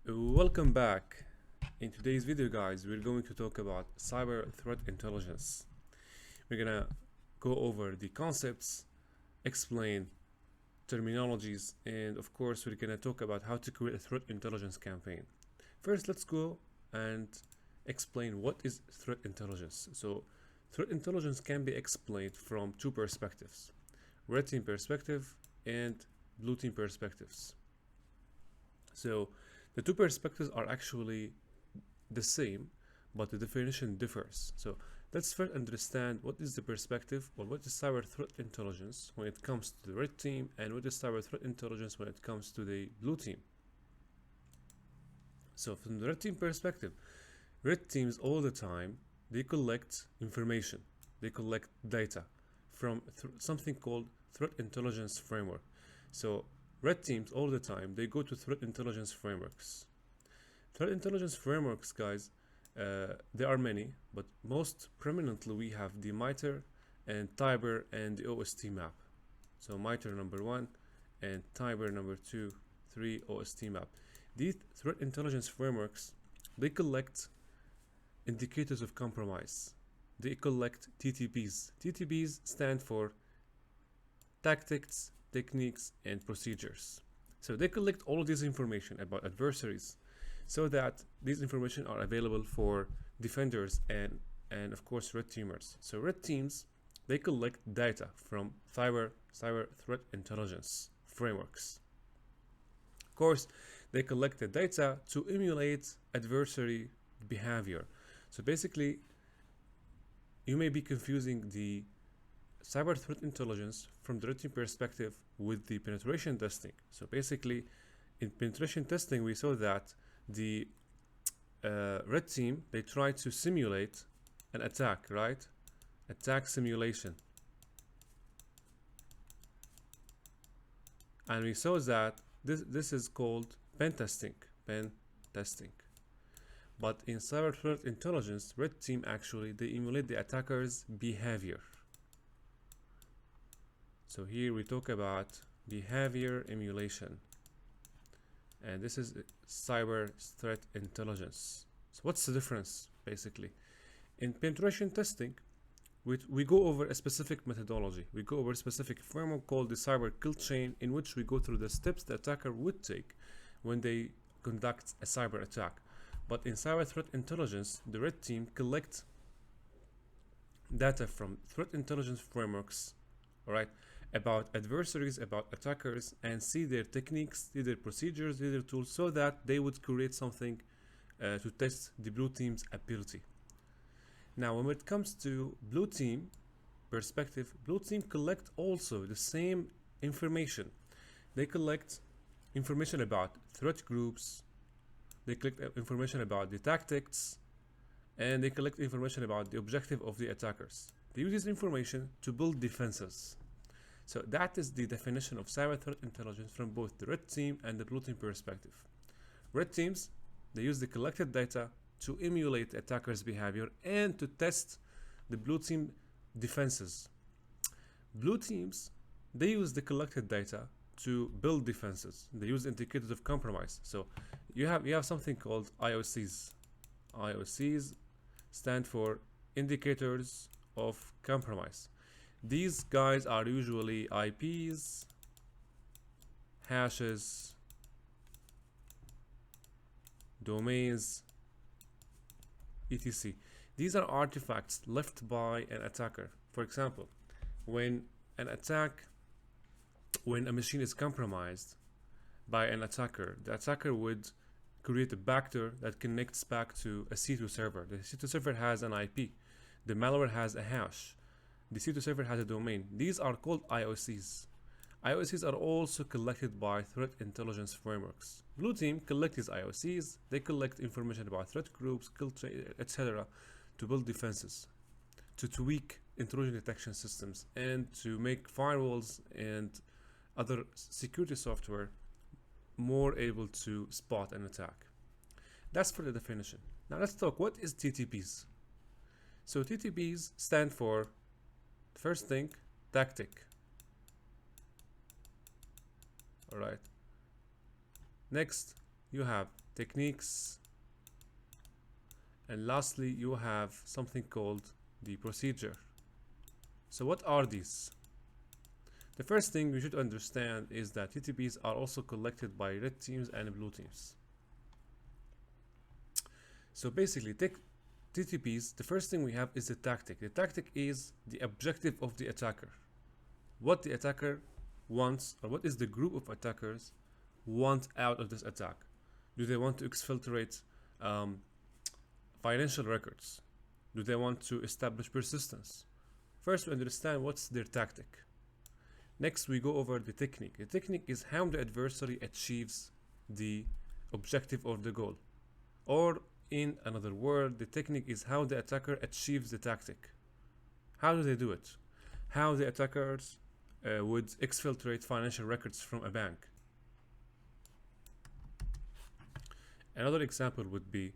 Welcome back. In today's video, guys, we're going to talk about cyber threat intelligence. We're gonna go over the concepts, explain terminologies, and of course we're gonna talk about how to create a threat intelligence campaign. First, let's go and explain what is threat intelligence. So threat intelligence can be explained from two perspectives: red team perspective and blue team perspectives. So the two perspectives are actually the same, but the definition differs. So let's first understand what is the perspective, or what is cyber threat intelligence when it comes to the red team, and what is cyber threat intelligence when it comes to the blue team. So from the red team perspective, red teams all the time, they collect information, they collect data from something called threat intelligence framework. So red teams all the time, they go to threat intelligence frameworks. Threat intelligence frameworks, guys, there are many, but most prominently we have the MITRE and TIBER and the OST map. So MITRE number 1 and TIBER number 2, 3, OST map. These threat intelligence frameworks, they collect indicators of compromise. They collect TTPs. TTPs stand for tactics, techniques, and procedures. So they collect all of this information about adversaries, so that these information are available for defenders and of course red teamers. So red teams, they collect data from cyber threat intelligence frameworks. Of course, they collect the data to emulate adversary behavior. So basically, you may be confusing the cyber threat intelligence from the red team perspective with the penetration testing. So basically, in penetration testing, we saw that the red team, they try to simulate an attack, right? Attack simulation. And we saw that this is called pen testing. But in cyber threat intelligence, red team actually, they emulate the attacker's behavior. So here we talk about behavior emulation, and this is cyber threat intelligence. So what's the difference basically? In penetration testing, we go over a specific methodology. We go over a specific framework called the cyber kill chain, in which we go through the steps the attacker would take when they conduct a cyber attack. But in cyber threat intelligence, the red team collect data from threat intelligence frameworks, all right, about adversaries, about attackers, and see their techniques, see their procedures, see their tools, so that they would create something to test the blue team's ability. Now, when it comes to blue team perspective, blue team collect also the same information. They collect information about threat groups, they collect information about the tactics, and they collect information about the objective of the attackers. They use this information to build defenses. So that is the definition of cyber threat intelligence from both the red team and the blue team perspective. Red teams, they use the collected data to emulate attackers' behavior and to test the blue team defenses. Blue teams, they use the collected data to build defenses. They use indicators of compromise. So you have something called IoCs. IoCs stand for indicators of compromise. These guys are usually IPs, hashes, domains, etc. These are artifacts left by an attacker. For example, when a machine is compromised by an attacker, the attacker would create a backdoor that connects back to a C2 server. The C2 server has an IP. The malware has a hash. The C2 server has a domain. These are called IoCs. IoCs are also collected by threat intelligence frameworks. Blue team collect these IoCs. They collect information about threat groups, etc. to build defenses, to tweak intrusion detection systems, and to make firewalls and other security software more able to spot an attack. That's for the definition. Now let's talk, what is TTPs? So TTPs stand for, first thing, tactic. All right. Next, you have techniques, and lastly you have something called the procedure. So what are these? The first thing we should understand is that TTPs are also collected by red teams and blue teams. So basically, TTPs, the first thing we have is the tactic. The tactic is the objective of the attacker. What the attacker wants, or what is the group of attackers want out of this attack. Do they want to exfiltrate financial records? Do they want to establish persistence? First, we understand what's their tactic. Next, we go over the technique. The technique is how the adversary achieves the objective or the goal. Or in another word, the technique is how the attacker achieves the tactic. How do they do it? How the attackers would exfiltrate financial records from a bank. Another example would be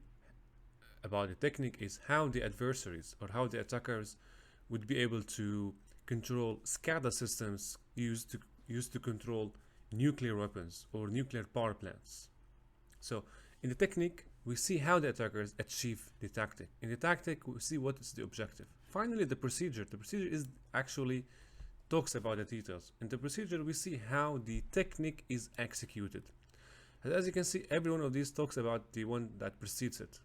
about the technique is how the adversaries or how the attackers would be able to control SCADA systems used to control nuclear weapons or nuclear power plants. So in the technique, we see how the attackers achieve the tactic. In the tactic, we see what is the objective. Finally, the procedure. The procedure is actually talks about the details. In the procedure, we see how the technique is executed. And as you can see, every one of these talks about the one that precedes it.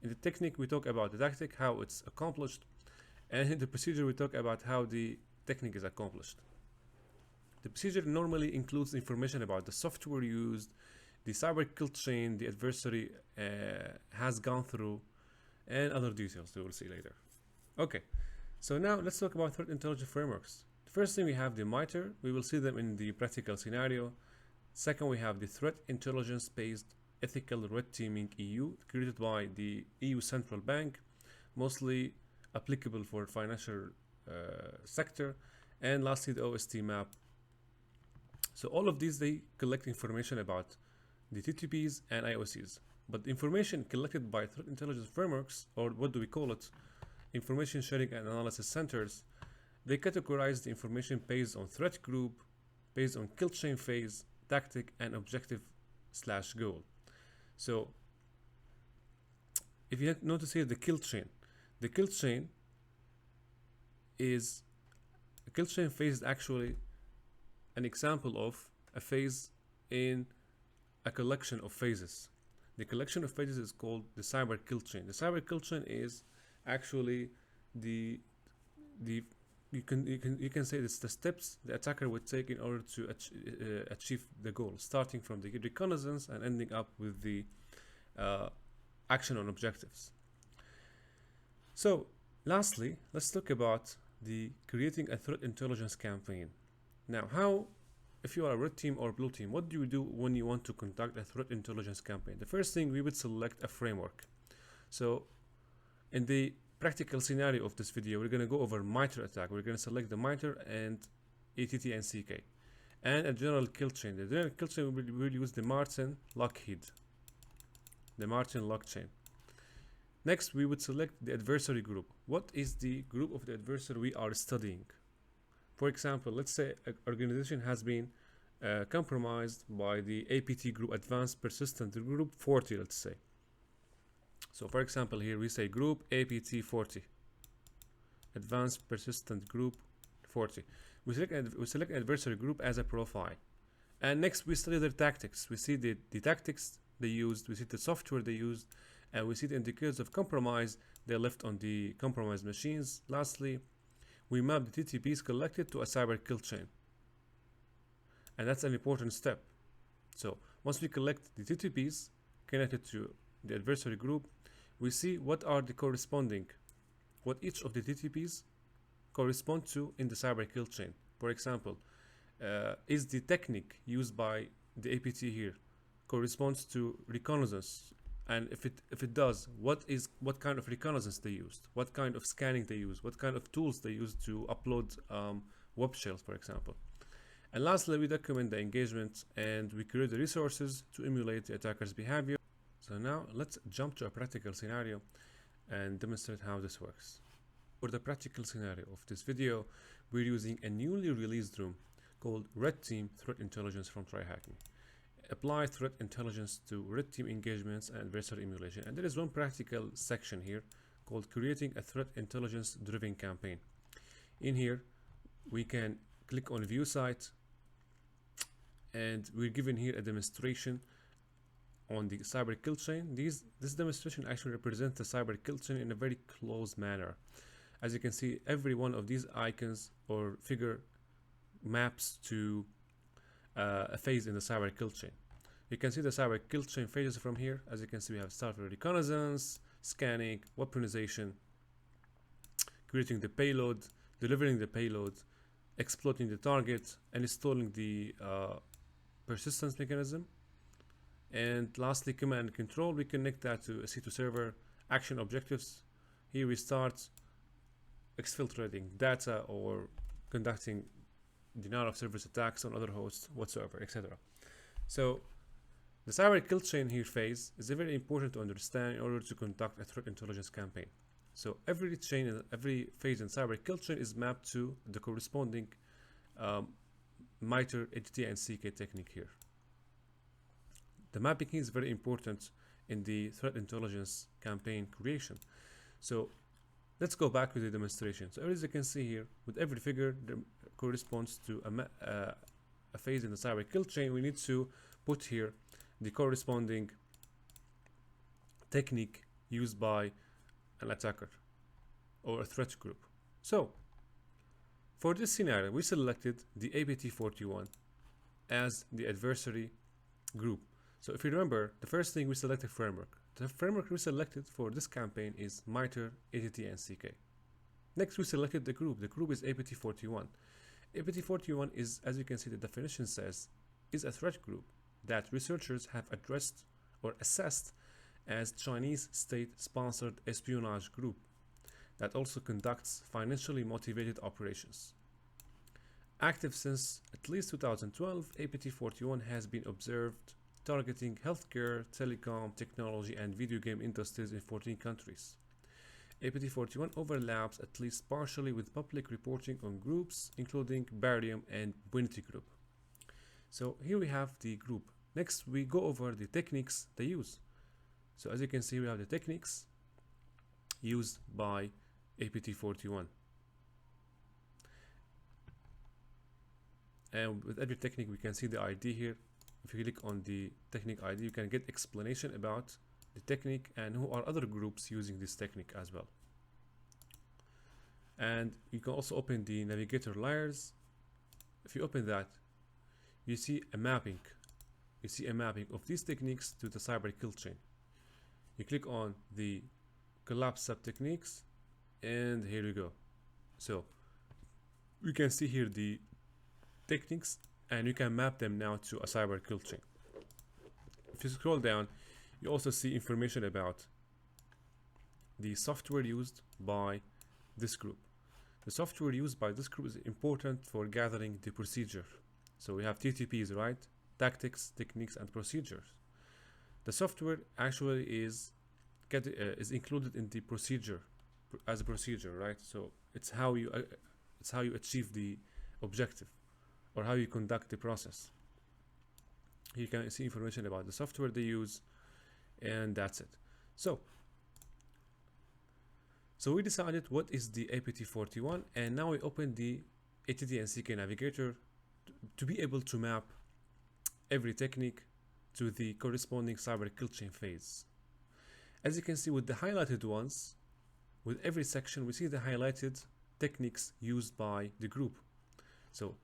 In the technique, we talk about the tactic, how it's accomplished, and in the procedure, we talk about how the technique is accomplished. The procedure normally includes information about the software used, the cyber kill chain the adversary has gone through, and other details we will see later. Okay, so now let's talk about threat intelligence frameworks. The first thing we have the MITRE. We will see them in the practical scenario. Second, we have the Threat Intelligence-Based Ethical Red Teaming EU, created by the EU Central Bank, mostly applicable for financial sector. And lastly, the OST map. So all of these, they collect information about the TTPs and IoCs. But the information collected by threat intelligence frameworks, or what do we call it, information sharing and analysis centers, they categorize the information based on threat group, based on kill chain phase, tactic, and objective/goal. So if you notice here the kill chain phase is actually an example of a phase in a collection of phases. The collection of phases is called the cyber kill chain. The cyber kill chain is actually you can say it's the steps the attacker would take in order to achieve the goal, starting from the reconnaissance and ending up with the action on objectives. So lastly, let's talk about the creating a threat intelligence campaign. Now, if you are a red team or blue team, what do you do when you want to conduct a threat intelligence campaign? The first thing, we would select a framework. So in the practical scenario of this video, we're going to go over MITRE attack. We're going to select the MITRE and ATT and CK. And a general kill chain. The general kill chain, we will use the Martin Lockheed. The Martin lock chain. Next, we would select the adversary group. What is the group of the adversary we are studying? For example, let's say an organization has been compromised by the APT group, Advanced Persistent Group 40, let's say. So for example, here we say group APT40, Advanced Persistent Group 40. We select an adversary group as a profile. And next, we study their tactics. We see the tactics they used, we see the software they used, and we see the indicators of compromise they left on the compromised machines. Lastly, we map the TTPs collected to a cyber kill chain. And that's an important step. So once we collect the TTPs connected to the adversary group, we see what each of the TTPs correspond to in the cyber kill chain. For example, is the technique used by the APT here corresponds to reconnaissance? And if it does, what kind of reconnaissance they used, what kind of scanning they used, what kind of tools they used to upload web shells, for example. And lastly, we document the engagement and we create the resources to emulate the attacker's behavior. So now let's jump to a practical scenario and demonstrate how this works. For the practical scenario of this video, we're using a newly released room called Red Team Threat Intelligence from TryHackMe. apply threat intelligence to red team engagements and adversary emulation. And there is one practical section here called creating a threat intelligence driven campaign. In here, we can click on view site, and we're given here a demonstration on the cyber kill chain. This demonstration actually represents the cyber kill chain in a very close manner. As you can see, every one of these icons or figure maps to a phase in the cyber kill chain. You can see the cyber kill chain phases from here. As you can see, we have start with reconnaissance, scanning, weaponization, creating the payload, delivering the payload, exploiting the target, and installing the persistence mechanism. And lastly, command and control. We connect that to a C2 server, action objectives. Here we start exfiltrating data or conducting denial of service attacks on other hosts whatsoever, etc. So the cyber kill chain here phase is very important to understand in order to conduct a threat intelligence campaign. So every chain, every phase in cyber kill chain is mapped to the corresponding MITRE, APT, and CK technique here. The mapping is very important in the threat intelligence campaign creation. So let's go back to the demonstration. So as you can see here, with every figure that corresponds to a phase in the cyber kill chain, we need to put here the corresponding technique used by an attacker or a threat group. So for this scenario, we selected the APT41 as the adversary group. So if you remember, the first thing we selected framework. The framework we selected for this campaign is MITRE, APT, and CK. Next, we selected the group. The group is APT41. APT41 is, as you can see, the definition says, is a threat group that researchers have addressed or assessed as Chinese state-sponsored espionage group that also conducts financially motivated operations. Active since at least 2012, APT41 has been observed targeting healthcare, telecom, technology, and video game industries in 14 countries. APT41 overlaps at least partially with public reporting on groups, including Barium and Bunity Group. So here we have the group. Next, we go over the techniques they use. So as you can see, we have the techniques used by APT41. And with every technique, we can see the ID here. If you click on the technique ID, you can get explanation about the technique and who are other groups using this technique as well. And you can also open the navigator layers. If you open that, you see a mapping. You see a mapping of these techniques to the cyber kill chain. You click on the collapse sub techniques, and here you go. So we can see here the techniques, and you can map them now to a cyber kill chain. If you scroll down, you also see information about the software used by this group. The software used by this group is important for gathering the procedure. So we have TTPs, right? Tactics, techniques, and procedures. The software actually is included in the procedure as a procedure, right? So it's how you achieve the objective, or how you conduct the process. You can see information about the software they use, and that's it. So we decided what is the APT41, and now we open the ATT and CK navigator to be able to map every technique to the corresponding cyber kill chain phase. As you can see with the highlighted ones, with every section we see the highlighted techniques used by the group. So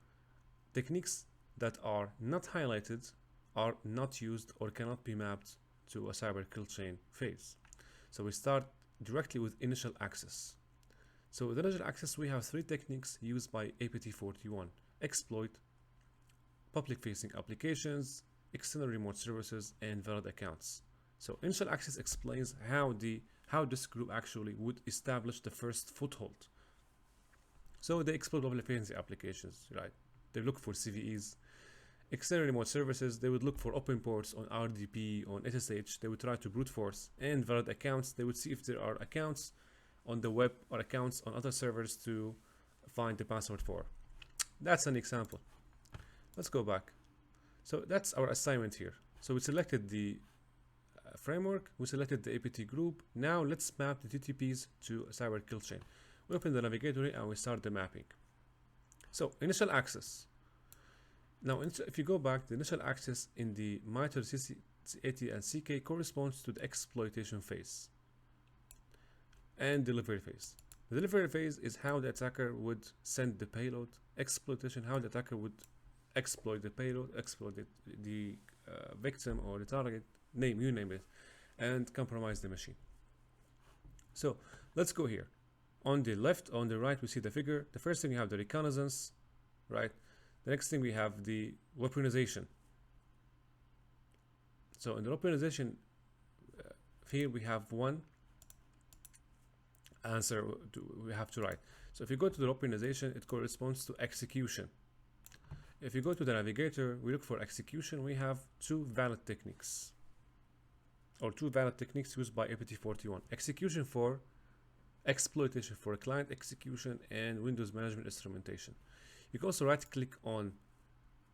techniques that are not highlighted are not used or cannot be mapped to a cyber kill chain phase. So we start directly with initial access. So with initial access, we have three techniques used by APT41: exploit, public-facing applications, external remote services, and valid accounts. So initial access explains how this group actually would establish the first foothold. So they exploit public-facing applications, right? They look for CVEs. External remote services, they would look for open ports on RDP, on SSH. They would try to brute force. And valid accounts, they would see if there are accounts on the web or accounts on other servers to find the password for. That's an example. Let's go back. So that's our assignment here. So we selected the framework, we selected the APT group. Now let's map the TTPs to a cyber kill chain. We open the navigator and we start the mapping. So initial access. Now if you go back, the initial access in the MITRE CC80 and CK corresponds to the exploitation phase and delivery phase. The delivery phase is how the attacker would send the payload. Exploitation, how the attacker would exploit the payload, exploit the victim or the target, you name it, and compromise the machine. So let's go here. On the left, on the right, we see the figure. The first thing we have the reconnaissance, right? The next thing we have the weaponization. So in the weaponization, here we have one answer we have to write. So if you go to the weaponization, it corresponds to execution. If you go to the navigator, we look for execution. We have two valid techniques, or two valid techniques used by APT41. Execution for exploitation for client execution and Windows management instrumentation. You can also right click on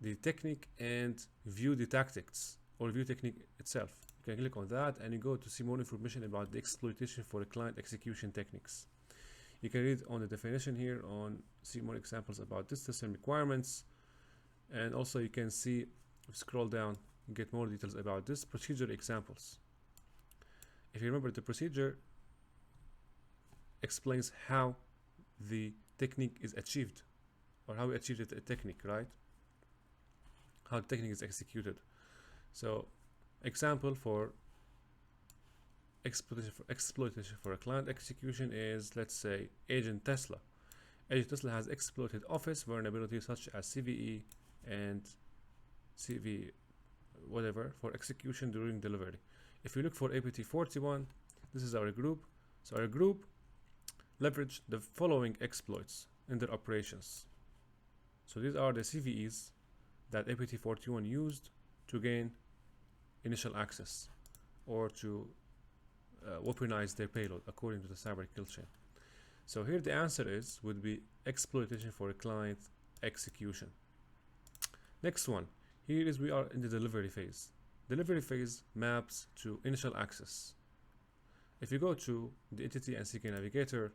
the technique and view the tactics or view technique itself. You can click on that and you go to see more information about the exploitation for client execution techniques. You can read on the definition here, on see more examples about this system requirements, and also you can see, scroll down and get more details about this procedure examples. If you remember, the procedure explains how the technique is achieved, or how we achieved the technique, right? How the technique is executed. So example for exploitation for a client execution is, let's say, Agent Tesla. Agent Tesla has exploited Office vulnerabilities such as CVE and CV whatever for execution during delivery. If you look for APT41, this is our group. So our group leveraged the following exploits in their operations. So these are the CVEs that APT41 used to gain initial access or to weaponize their payload according to the cyber kill chain. So here the answer would be exploitation for a client execution. Next one, here is we are in the delivery phase. Delivery phase maps to initial access. If you go to the ATT and CK navigator,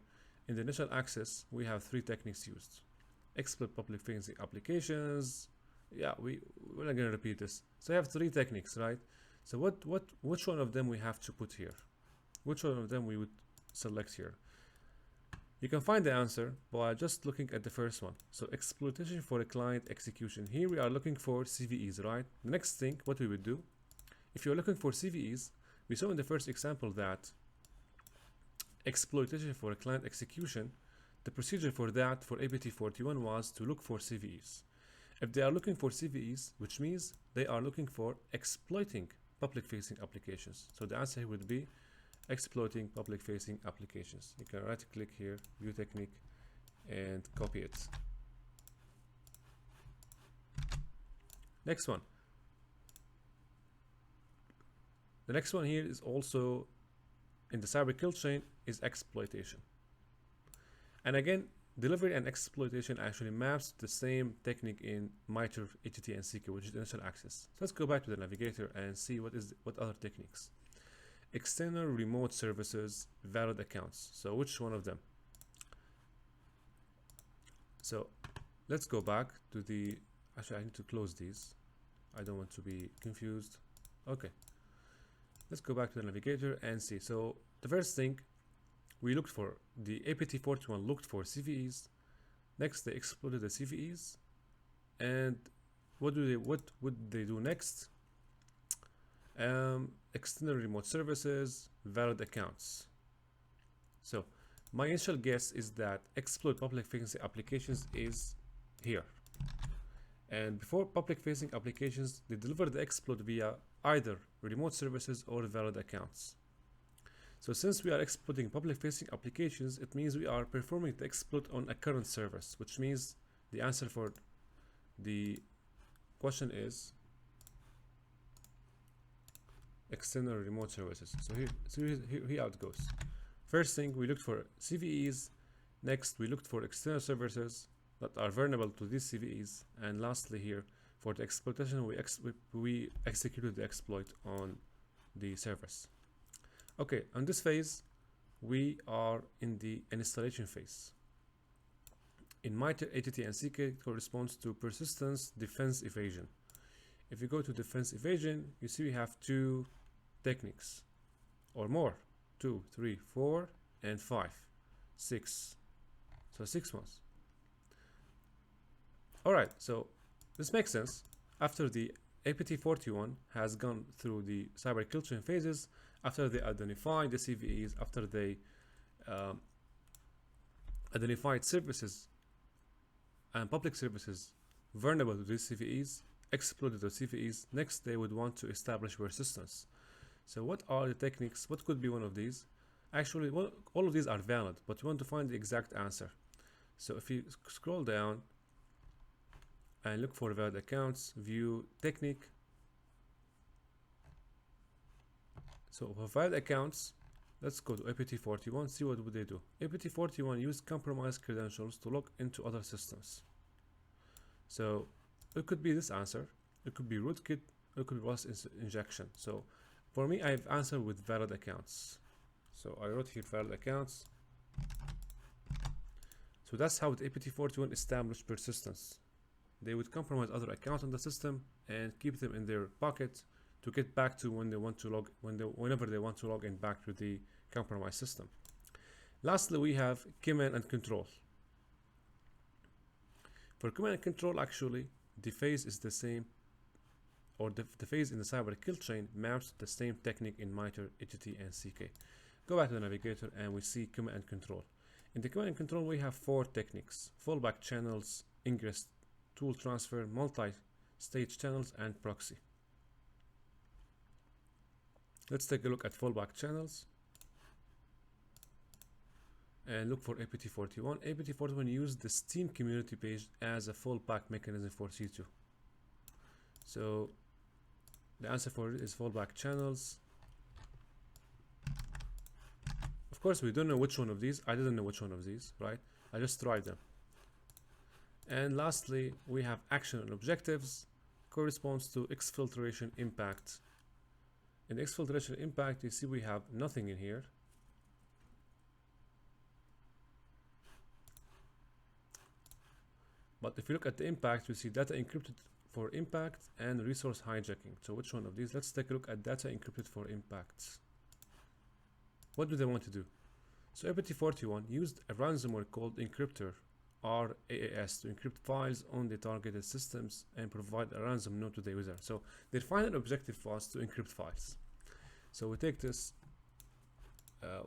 in the initial access we have three techniques used. Exploit public facing applications. Yeah, we're not gonna repeat this. So you have three techniques, right? So which one of them we have to put here? Which one of them we would select here? You can find the answer by just looking at the first one. So exploitation for a client execution. Here we are looking for CVEs, right? The next thing, what we would do, if you're looking for CVEs, we saw in the first example that exploitation for a client execution, the procedure for that for APT41 was to look for CVEs. If they are looking for CVEs, which means they are looking for exploiting public facing applications. So the answer would be exploiting public facing applications. You can right click here, view technique, and copy it. Next one. The next one here is also in the cyber kill chain is exploitation. And again, delivery and exploitation actually maps the same technique in MITRE, ATT, and CK, which is initial access. So let's go back to the navigator and see what other techniques. External remote services, valid accounts. So which one of them? So let's go back to the, actually I need to close these. I don't want to be confused. Okay. Let's go back to the navigator and see. So the first thing we looked for, the APT41 looked for CVEs. Next, they exploited the CVEs. And what would they do next? External remote services, valid accounts. So my initial guess is that exploit public facing applications is here. And before public facing applications, they deliver the exploit via either remote services or valid accounts. So since we are exploiting public facing applications, it means we are performing the exploit on a current service, which means the answer for the question is external remote services. So here how it goes. First thing, we looked for CVEs. Next, we looked for external services that are vulnerable to these CVEs. And lastly here, For the exploitation, we executed the exploit on the service. Okay, on this phase, we are in the installation phase. In MITRE, ATT, and CK, it corresponds to persistence, defense, evasion. If you go to defense evasion, you see we have 2 techniques or more. 2, 3, 4, and 5, 6. So 6 ones. Alright, so this makes sense. After the APT41 has gone through the cyber kill chain phases, after they identified the CVEs, after they identified services and public services vulnerable to these CVEs, exploited the CVEs, next they would want to establish persistence. So what are the techniques? What could be one of these? Actually, well, all of these are valid, but we want to find the exact answer. So if you scroll down and look for valid accounts, view technique. So for valid accounts, let's go to APT41, see what would they do. APT41 use compromised credentials to log into other systems. So it could be this answer, it could be rootkit, it could be process injection. So for me, I've answered with valid accounts. So I wrote here valid accounts. So that's how the APT41 established persistence. They would compromise other accounts on the system and keep them in their pocket to get back to when they want to log, whenever they want to log in back to the compromised system. Lastly, we have command and control. For command and control, actually, the phase is the same, or the phase in the cyber kill chain maps the same technique in MITRE, ATT, and CK. Go back to the navigator and we see command and control. In the command and control, we have 4 techniques: fallback channels, ingress tool transfer, multi-stage channels, and proxy. Let's take a look at fallback channels and look for APT41. APT41 used the Steam community page as a fallback mechanism for C2. So the answer for it is fallback channels. Of course, we don't know which one of these. I didn't know which one of these, right? I just tried them. And lastly, we have action and objectives, corresponds to exfiltration impact. In the exfiltration impact, you see we have nothing in here. But if you look at the impact, we see data encrypted for impact and resource hijacking. So which one of these? Let's take a look at data encrypted for impacts. What do they want to do? So APT41 used a ransomware called encryptor, RAAS, to encrypt files on the targeted systems and provide a ransom note to the user. So their final objective was to encrypt files. So we take this,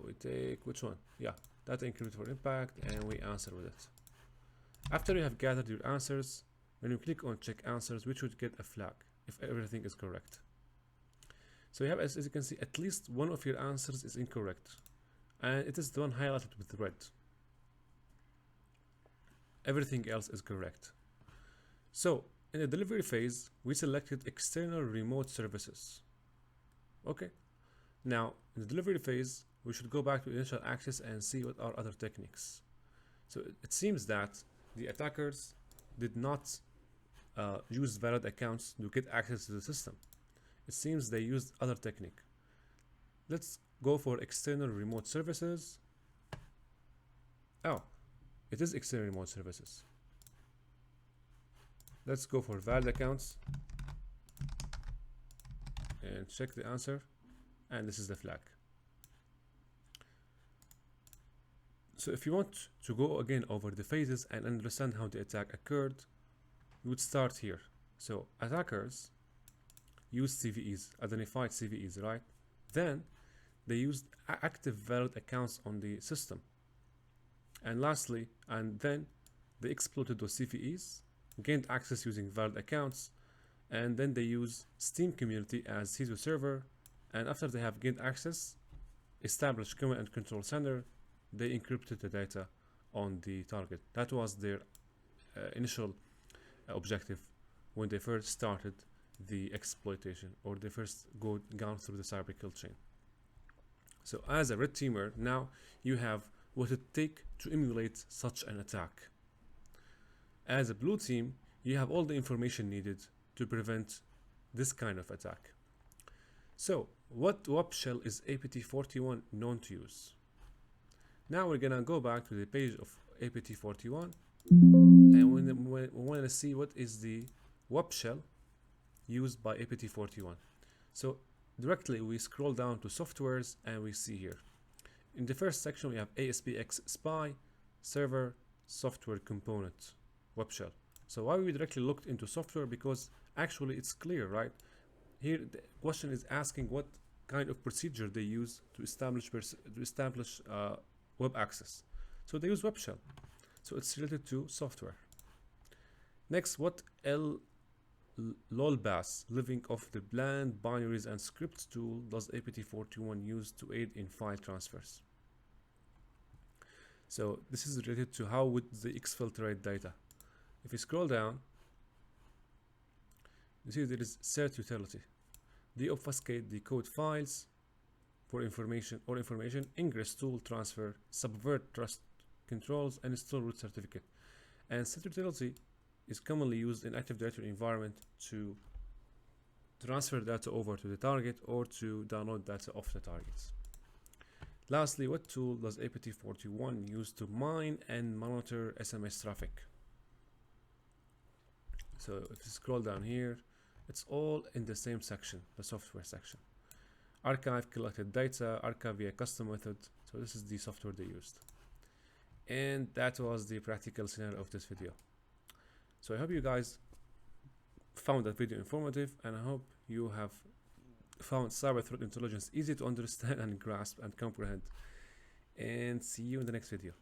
we take which one? Yeah, data encrypted for impact, and we answer with it. After you have gathered your answers, when you click on check answers, we should get a flag if everything is correct. So you have, as you can see, at least one of your answers is incorrect, and it is the one highlighted with red. Everything else is correct. So in the delivery phase, we selected external remote services. Okay. Now in the delivery phase, we should go back to initial access and see what are other techniques. So it seems that the attackers did not use valid accounts to get access to the system. It seems they used other technique. Let's go for external remote services. Oh, it is external remote services. Let's go for valid accounts and check the answer, and this is the flag. So if you want to go again over the phases and understand how the attack occurred, you would start here. So attackers used CVEs, identified CVEs, right? Then they used active valid accounts on the system. And lastly, and then they exploited those CVEs, gained access using valid accounts, and then they use Steam community as C2 server. And after they have gained access, established command and control center, they encrypted the data on the target. That was their initial objective when they first started the exploitation, or they first gone through the cyber kill chain. So as a red teamer, now you have what it takes to emulate such an attack. As a blue team, you have all the information needed to prevent this kind of attack. So what WAP shell is APT41 known to use? Now we're gonna go back to the page of APT41 and we want to see what is the WAP shell used by APT41. So directly we scroll down to softwares and we see here. In the first section we have ASPX SPY server software component WAP shell. So why we directly looked into software? Because actually it's clear, right? Here the question is asking what kind of procedure they use to establish web access. So they use WAP shell. So it's related to software. Next, what LOLBAS, living off the bland binaries and scripts tool, does APT41 use to aid in file transfers? So this is related to how would they exfiltrate data. If you scroll down, you see there is cert utility. They obfuscate the code files for information, ingress tool transfer, subvert trust controls, and install root certificate. And cert utility is commonly used in Active Directory environment to transfer data over to the target or to download data off the targets. Lastly, what tool does APT41 use to mine and monitor SMS traffic? So if you scroll down here, it's all in the same section, the software section. Archive collected data, archive via custom method. So this is the software they used. And that was the practical scenario of this video. So I hope you guys found that video informative, and I hope you have found cyber threat intelligence easy to understand and grasp and comprehend. And see you in the next video.